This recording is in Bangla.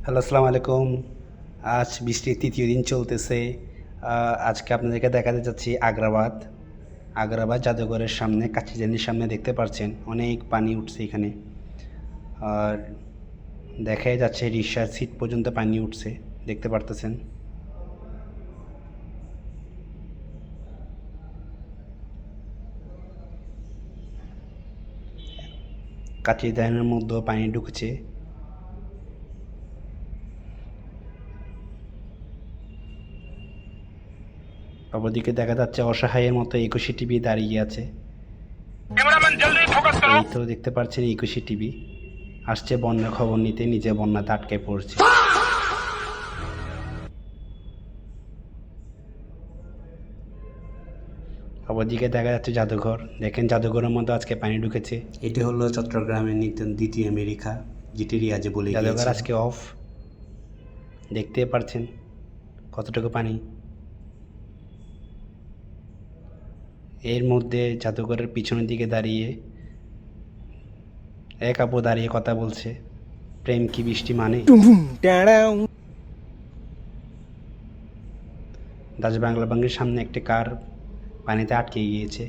হ্যালো, আসসালামু আলাইকুম। আজ বৃষ্টির তৃতীয় দিন চলতেছে। আজকে আপনাদেরকে দেখাতে যাচ্ছি আগ্রাবাদ। আগ্রাবাদ জাদুঘরের সামনে, কাচিজানির সামনে দেখতে পাচ্ছেন অনেক পানি উঠছে এখানে। আর দেখাই যাচ্ছে রিক্সার সিট পর্যন্ত পানি উঠছে, দেখতে পারতেছেন। কাচিজানির মধ্যেও পানি ঢুকেছে। অপরদিকে দেখা যাচ্ছে অসহায়ের মতো 21 টিভি দাঁড়িয়ে আছে। এই তো দেখতে পাচ্ছেন 21 টিভি আসছে বন্যার খবর নিতে, নিজে বন্যাতে আটকে পড়ছে। অপরদিকে দেখা যাচ্ছে জাদুঘর। দেখেন জাদুঘরের মধ্যে আজকে পানি ঢুকেছে। এটি হলো চট্টগ্রামের দ্বিতীয় আমেরিকা, যেটি রিয়াজে বলে জাদুঘর আজকে অফ। দেখতে পারছেন কতটুকু পানি। এর মধ্যে জাদুঘরের পিছনের দিকে দাঁড়িয়ে এক আপু দাঁড়িয়ে কথা বলছে, প্রেম কি বৃষ্টি মানে। ডাচ বাংলা ব্যাংকের সামনে একটি কার পানিতে আটকে গিয়েছে।